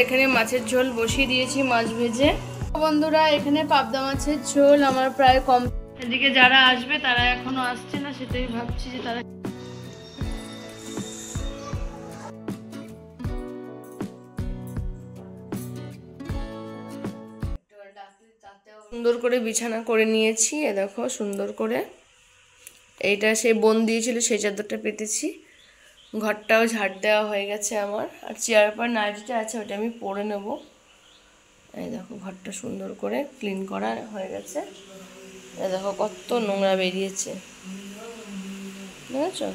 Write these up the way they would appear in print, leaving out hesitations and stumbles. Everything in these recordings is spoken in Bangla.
এখানে মাছের ঝোল বসিয়ে দিয়েছি, মাছ ভেজে। বন্ধুরা এখানে পাবদা মাছের ঝোল আমার প্রায় কম। এদিকে যারা আসবে তারা এখনো আসছে না, সেটাই ভাবছি যে তারা সুন্দর করে বিছানা করে নিয়েছি। এ দেখো সুন্দর করে, এইটা সে বোন দিয়েছিল সেই চাদরটা পেতেছি। ঘরটাও ঝাড় দেওয়া হয়ে গেছে আমার, আর চেয়ার পর নাইটিটা আছে ওটা আমি পরে নেব। এই দেখো ঘরটা সুন্দর করে ক্লিন করা হয়ে গেছে। এই দেখো কত নোংরা বেরিয়েছে, বুঝেছো?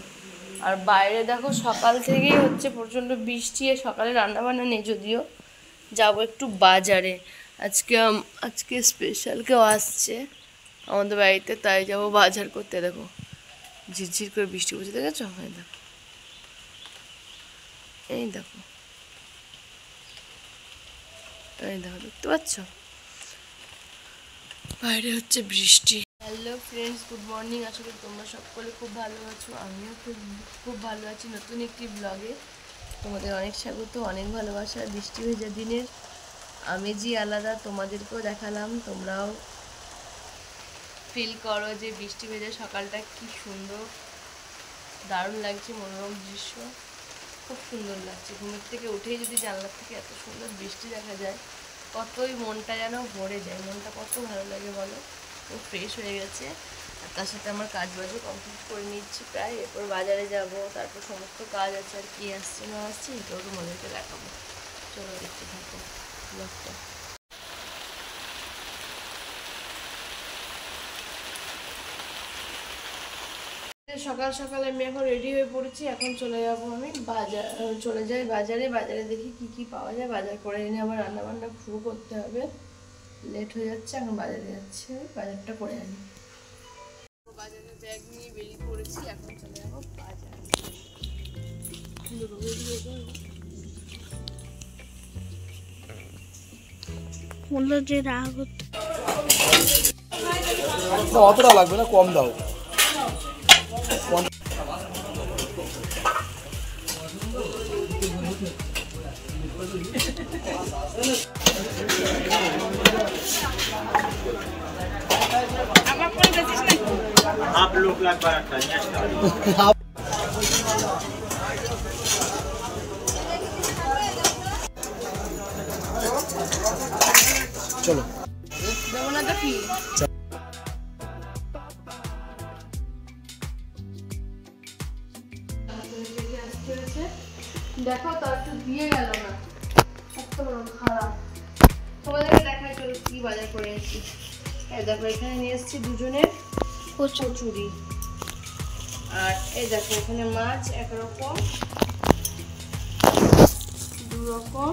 আর বাইরে দেখো সকাল থেকেই হচ্ছে প্রচণ্ড বৃষ্টি। সকালে রান্নাবান্না নেই, যদিও যাব একটু বাজারে। আজকে স্পেশাল কেউ আসছে আমাদের বাড়িতে, তাই যাব বাজার করতে। দেখো ঝিরঝির করে বৃষ্টি পড়ছে, দেখেছো? এই দেখো, এই দেখো, এই দেখো, দেখতে পাচ্ছ বাইরে হচ্ছে বৃষ্টি। Hello friends, good morning. আশা করি তোমরা সকলে খুব ভালো আছো, আমিও খুব ভালো আছি। নতুন একটি ব্লগে তোমাদের অনেক স্বাগত, অনেক ভালোবাসা। বৃষ্টি ভেজা দিনের আমেজই আলাদা, তোমাদেরকেও দেখালাম, তোমরাও ফিল করো যে বৃষ্টি ভেজা সকালটা কি সুন্দর, দারুণ লাগছে, মনোরম দৃশ্য, খুব সুন্দর লাগছে। ঘুমের থেকে উঠেই যদি জানলার থেকে এত সুন্দর বৃষ্টি দেখা যায়, কতই মনটা যেন ভরে যায়, মনটা কত ভালো লাগে বলো। খুব ফ্রেশ হয়ে গেছে। আর তার সাথে আমার কাজ বাজও কমপ্লিট করে নিচ্ছি প্রায়। এরপর বাজারে যাব, তারপর সমস্ত কাজ আছে, আর কি আসছে না আসছে এটাও তোমাদেরকে দেখাবো। চলো দেখতে থাকো ব্লগটা। সকাল সকাল আমি এখন রেডি হয়ে পড়েছি, এখন চলে যাব আমি চলে যাই বাজারে। বাজারে দেখি কি কি পাওয়া যায়, বাজার করে এনে আবার রান্নাবান্না শুরু করতে হবে। লেট হয়ে যাচ্ছে, এখন বাজারে যাচ্ছি, বাজারটা করে আনি। বাজারে ব্যাগ নিয়ে বেরিয়ে পড়েছি, এখন চলে যাবো বাজারে। বললো যে রাগ হচ্ছে, অতটা লাগবে না, কম দাও। आप लोग लगभग চলো দেবো না তো কি? দেখো তো একটু দিয়ে গেল না, এত বড় খারাপ। তোমাদেরকে দেখাই চলো কি বাজার করে এসেছি। এই দেখো এখানে নিয়ে এসেছি দুজনের কচুরি, আর এই দেখো এখানে মাছ একরকম, দু রকম,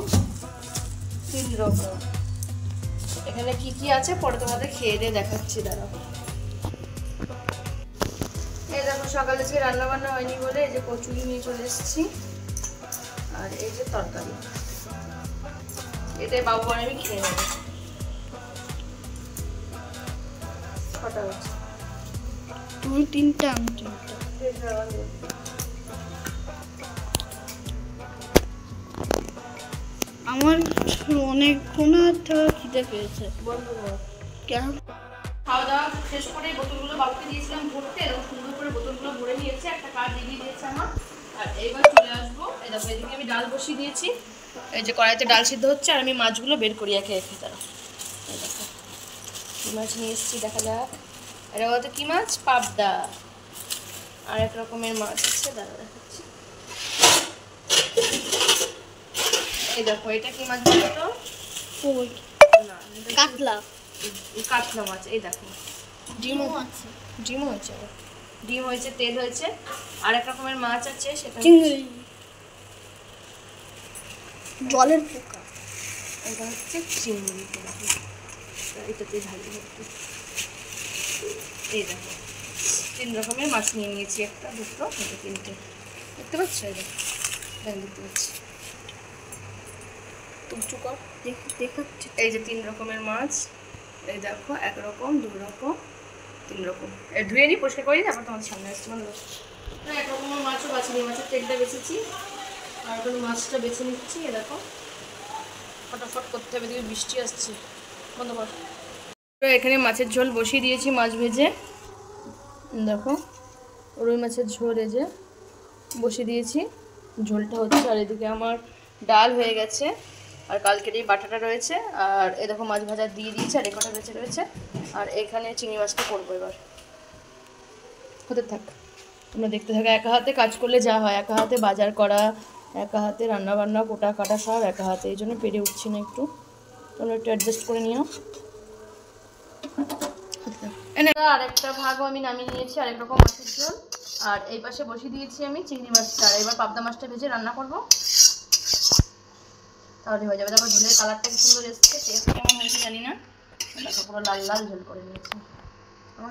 তিন রকম। এখানে কি কি আছে পরে তোমাদের খেয়ে দিয়ে দেখাচ্ছি, দাঁড়াও। এই দেখো সকালে আজকে রান্না বান্না হয়নি বলে এই যে কচুরি নিয়ে চলে এসেছি, আর এই যে তরকারি, এটাই বাবু আর আমি খেয়ে নেব। কটা হচ্ছে? তুমি তিনটা, আমি তিনটা। আমার অনেকক্ষণ থেকে খিদে পেয়েছে। বন্ধু কেন? খাওয়া দাওয়া শেষ করে বোতলগুলো বাবুকে দিয়েছিলাম ভরতে, এবং সুন্দর করে বোতলগুলো ভরে নিয়েছে, একটা কার্ড দিয়ে দিয়েছে আমার। আর এইবার চলে আসবো। এই দেখো এদিকে আমি ডাল বসিয়ে দিয়েছি, এই যে কড়াইতে ডাল সিদ্ধ হচ্ছে, আর আমি মাছগুলো বের করি একে একে। তারা এই দেখো কী মাছ নিয়ে এসেছি দেখা যাক। এটা বলতে কী মাছ? পাবদা। আর এক রকমের মাছ আছে, দাঁড়া দেখাচ্ছি। এই দেখো এটা কি মাছ বলো তো? কই? না, কাতলা। কাতলা মাছ। এই দেখো ডিমও আছে। ডিমও হয়েছে, ডিম হয়েছে, তেল হয়েছে। আর এক রকমের মাছ আছে, সেটা চিংড়ি, জলের পোকা। এটা হচ্ছে চিংড়ি। এটাতে ভালো হতো। এই দেখো তিন রকমের মাছ নিয়ে নিয়েছি, একটা, দুটো, এটা তিনটে। দেখতে পাচ্ছ? এই দেখো দেখতে পাচ্ছি, উঁচু কর, দেখাচ্ছি। এই যে তিন রকমের মাছ। এই দেখো এক রকম, দু রকম, তিন রকম। ধুয়ে নিই, পরিষ্কার করে নিই, তারপর তোমাদের সামনে আসছি। মানে এক রকমের মাছও বাছি, মাছের তেলটা বেছেছি, আর এখন মাছটা বেছে নিচ্ছি, দেখো ফটাফট করতে হবে, এদিকে বৃষ্টি আসছে। বন্ধ কর। এখানে মাছের ঝোল বসিয়ে দিয়েছি, মাছ ভেজে দেখো রুই মাছের ঝোল এই যে বসিয়ে দিয়েছি, ঝোলটা হচ্ছে। আর এদিকে আমার ডাল হয়ে গেছে, আর কালকের এই বাটাটা রয়েছে, আর এই দেখো মাছ ভাজা দিয়ে দিয়েছে, আর একটা বেঁচে রয়েছে। আর এখানে চিংড়ি মাছটা করবো এবার, হতে থাক তোমরা দেখতে থাকো। একা হাতে কাজ করলে যা হয়, একা হাতে বাজার করা, একা হাতে রান্না বান্না, কোটা কাটা সব একা হাতে, এই জন্য পেরে উঠছি না, একটু তোমরা একটু অ্যাডজাস্ট করে নিও। আর একটা ভাগও আমি নামিয়ে নিয়েছি, আরেক রকম মাছের ঝোল। আর এই পাশে বসিয়ে দিয়েছি আমি চিংড়ি মাছটা, আর এবার পাবদা মাছটা ভেজে রান্না করব, তাহলে হয়ে যাবে। তারপর ঝোলের কালারটা কি সুন্দর এসছে, টেস্ট কেমন হয়েছে জানি না, দেখো পুরো লাল লাল ঝোল করে নিয়েছি। আমার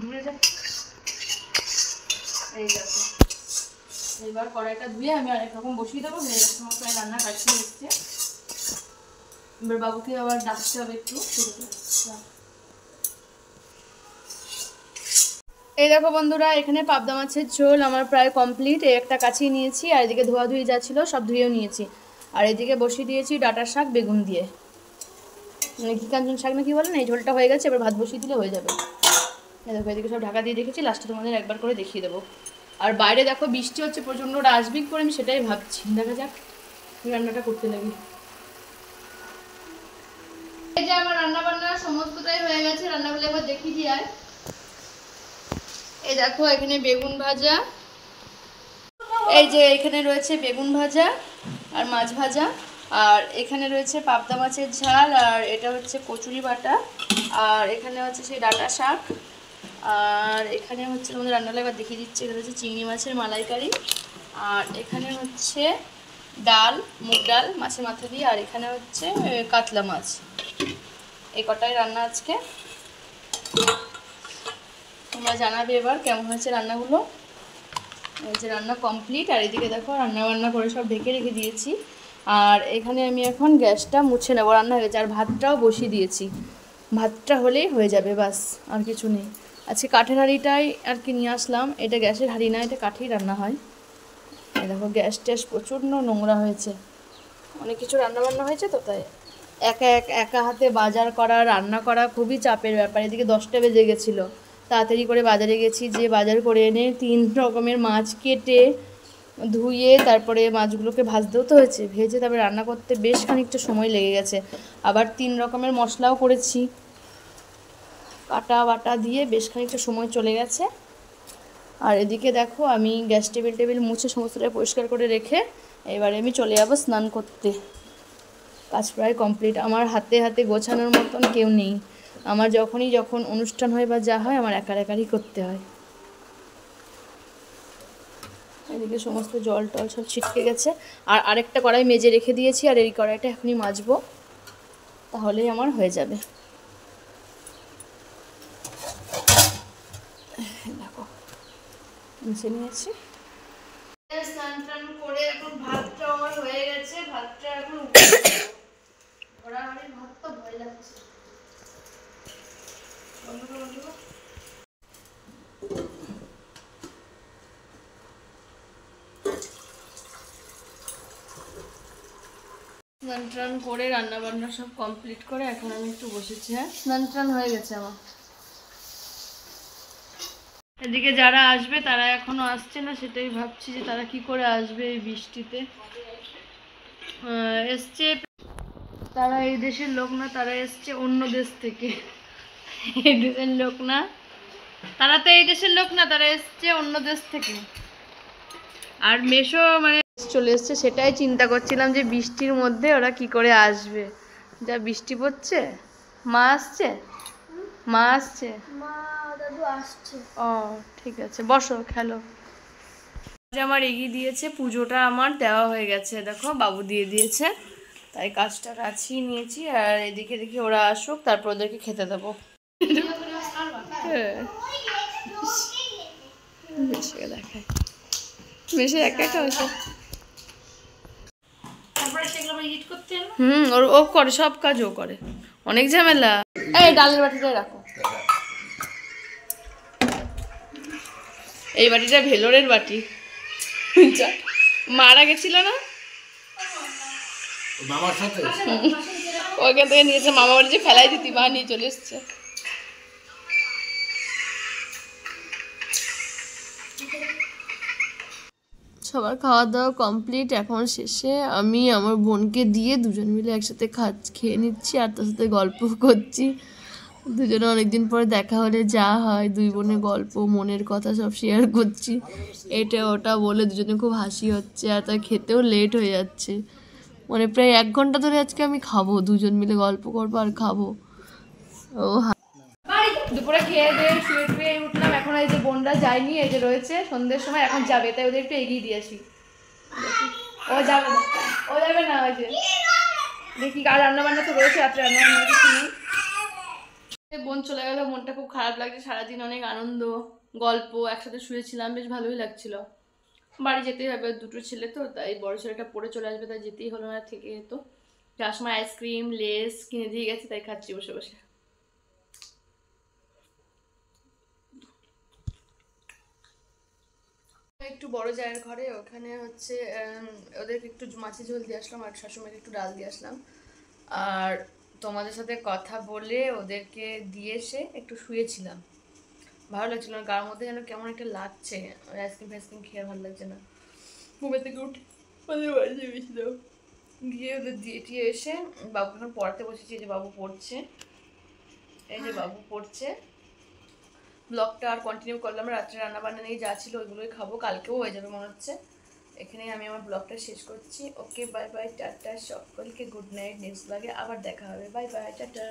ধুয়ে যায় এই দেখো। এবার কড়াইটা ধুয়ে আমি আরেক রকম বসিয়ে দেবো, হয়ে যাচ্ছে আমার প্রায় রান্না কাটতে এসছে। এবার বাবুকে আবার ডাকতে হবে একটু। এই দেখো বন্ধুরা, এখানে পাবদা মাছের ঝোল আমার প্রায় কমপ্লিট। এই একটা কাছেই নিয়েছি, আর এদিকে ধোয়াধুয়ি যা ছিল সব ধুয়েও নিয়েছি। আর এদিকে বসিয়ে দিয়েছি ডাঁটার শাক বেগুন দিয়ে, মানে কি কাঞ্চন শাক না কি বলেন, এই ঝোলটা হয়ে গেছে, এবার ভাত বসিয়ে দিলে হয়ে যাবে। এই দেখো এদিকে সব ঢাকা দিয়ে রেখেছি, লাস্টে তোমাদের একবার করে দেখিয়ে দেবো। আর বাইরে দেখো বৃষ্টি হচ্ছে প্রচণ্ড, আসবিক করে আমি সেটাই ভাবছি, দেখা যাক রান্নাটা করতে লাগি। এই যে আমার রান্না বান্না সমস্তটাই হয়ে গেছে, রান্নাগুলো একবার দেখিয়ে দিই। আর এই দেখো এখানে বেগুন ভাজা, এই যে এখানে রয়েছে বেগুন ভাজা আর মাছ ভাজা, আর এখানে রয়েছে পাবদা মাছের ঝাল, আর এটা হচ্ছে কচুরি বাটা, আর এখানে হচ্ছে সেই ডাঁটা শাক, আর এখানে হচ্ছে তোমাদের রান্নাটা এবার দেখিয়ে দিচ্ছি। এখানে হচ্ছে চিংড়ি মাছের মালাইকারি, আর এখানে হচ্ছে ডাল, মুগ ডাল মাছের মাথা দিয়ে, আর এখানে হচ্ছে কাতলা মাছ। এই কটাই রান্না আজকে। তোমরা জানাবে এবার কেমন হয়েছে রান্নাগুলো। এই যে রান্না কমপ্লিট, আর এদিকে দেখো রান্না বান্না করে সব ঢেকে রেখে দিয়েছি। আর এখানে আমি এখন গ্যাসটা মুছে নেবো, রান্না হয়ে গেছে। আর ভাতটাও বসিয়ে দিয়েছি, ভাতটা হলেই হয়ে যাবে, বাস আর কিছু নেই। আজকে কাঠের হাঁড়িটাই আর কি নিয়ে আসলাম, এটা গ্যাসের হাঁড়ি না, এটা কাঠেই রান্না হয়। এই দেখো গ্যাস ট্যাস প্রচণ্ড নোংরা হয়েছে, অনেক কিছু রান্নাবান্না হয়েছে তো, তাই একা হাতে বাজার করা, রান্না করা খুবই চাপের ব্যাপার। এদিকে 10টা বেজে গেছিলো, তাড়াতাড়ি করে বাজারে গেছি, যে বাজার করে এনে 3 রকমের মাছ কেটে ধুয়ে তারপরে মাছগুলোকে ভাজতেও তো হয়েছে, ভেজে তারপরে রান্না করতে বেশ খানিকটা সময় লেগে গেছে। আবার 3 রকমের মশলাও করেছি, কাটা বাটা দিয়ে বেশ খানিকটা সময় চলে গেছে। আর এদিকে দেখো আমি গ্যাস টেবিল মুছে সমস্তটা পরিষ্কার করে রেখে এবারে আমি চলে যাবো স্নান করতে। কাজ প্রায় কমপ্লিট। আমার হাতে হাতে গোছানোর মতন কেউ নেই, আমার যখন অনুষ্ঠান হয় বা যা হয় আমার একারই করতে হয়। এদিকে সমস্ত জল টল সব ছিটকে গেছে, আর আরেকটা কড়াই মেজে রেখে দিয়েছি, আর এই কড়াইটা এখনই মাজবো, তাহলেই আমার হয়ে যাবে। দেখো মুছে নিয়েছি, স্নান টান করে এখন ভাতটা আমার হয়ে গেছে, ভাতটা এখন ভাত তো ভয় লাগছে। স্নান টান করে রান্না বান্না সব কমপ্লিট করে এখন আমি একটু বসেছি। হ্যাঁ স্নান টান হয়ে গেছে আমার। এদিকে যারা আসবে তারা এখনো আসছে না, সেটাই ভাবছি যে তারা কি করে আসবে এই বৃষ্টিতে। এসছে তারা এই দেশের লোক না, তারা এসছে অন্য দেশ থেকে, এই দেশের লোক না, তারা তো এই দেশের লোক না, তারা এসছে অন্য দেশ থেকে। আর মেশো মানে চলে এসছে, সেটাই চিন্তা করছিলাম যে বৃষ্টির মধ্যে ওরা কি করে আসবে। যা বৃষ্টি পড়ছে। মা আসছে, মা আসছে, দাদু আসছে। ও ঠিক আছে, বসো খেলো। আমার এগিয়ে দিয়েছে, পুজোটা আমার দেওয়া হয়ে গেছে, দেখো বাবু দিয়ে দিয়েছে, তাই কাজটা কাছিয়ে নিয়েছি। আর এদিকে দেখি ওরা আসুক, তারপর ওদেরকে খেতে দেবো। দেখায় বেশি একা একা বসে। ও করে সব কাজ, ও করে, অনেক ঝামেলা। এই ডালের বাটিটা রাখো, এই বাটিটা ভেলোরের বাটি, মারা গেছিল না, মামার সাথে ওইখান থেকে নিয়েছে মামা বাড়ি, যে ফেলাই দিতি মা নিয়ে চলে এসছে। সবার খাওয়া দাওয়া কমপ্লিট, এখন শেষে আমি আমার বোনকে দিয়ে দুজন মিলে একসাথে খেয়ে নিচ্ছি আর তার সাথে গল্প করছি। দুজনে অনেকদিন পরে দেখা হলে যা হয়, দুই বোনের গল্প, মনের কথা সব শেয়ার করছি, এটা ওটা বলে দুজনে খুব হাসি হচ্ছে। আর তার খেতেও লেট হয়ে যাচ্ছে, মানে প্রায় 1 ঘন্টা ধরে আজকে আমি খাবো, দুজন মিলে গল্প করবো আর খাবো। ও দুপুরে খেয়ে দিয়ে শুয়ে টুয়ে উঠলাম, এখন এই যে বোনরা যায়নি, এই যে রয়েছে, সন্ধ্যের সময় এখন যাবে, তাই ওদের একটু এগিয়ে দিয়েছি। ও যাবে না, ও যাবে না, ওই যে দেখি আর রান্না বান্না তো রয়েছে, রাত্রে রান্না বান্না কিছু নেই। বোন চলে গেল, মনটা খুব খারাপ লাগছে, সারাদিন অনেক আনন্দ গল্প একসাথে শুয়েছিলাম, বেশ ভালোই লাগছিল। বাড়ি যেতেই হবে, দুটো ছেলে তো, তাই বড় ছেলেটা পড়ে চলে আসবে, তাই যেতেই হলো না, থেকে যেত। যার সময় আইসক্রিম লেস কিনে দিয়ে গেছে, তাই খাচ্ছি বসে বসে। একটু বড় জায়ের ঘরে, ওখানে হচ্ছে ওদেরকে একটু মাছের ঝোল দিয়ে আসলাম আর শাশুড়িকে একটু ডাল দিয়ে আসলাম। আর তোমাদের সাথে কথা বলে ওদেরকে দিয়ে এসে একটু শুয়েছিলাম, ভালো লাগছিল না, গার মধ্যে যেন কেমন একটা লাগছে, আইসক্রিম ফাইসক্রিম খেয়ে ভালো লাগছে না। ঘুমের থেকে উঠে ওদের বাড়িতে গেছিলাম, গিয়ে ওদের দিয়ে টিয়ে এসে বাবুকে এখন পড়াতে বসেছি, এই যে বাবু পড়ছে, এই যে বাবু পড়ছে। ব্লগটা আর কন্টিনিউ করলাম, রাত্রে রান্নাবান্না নিয়ে যা ছিল ওইগুলোই খাবো, কালকেও হয়ে যাবে মনে হচ্ছে। এখানেই আমি আমার ব্লগটা শেষ করছি। ওকে বাই বাই, টাটা সকলকে, গুড নাইট, নেক্সট ব্লগে আবার দেখা হবে, বাই বাই, টাটা।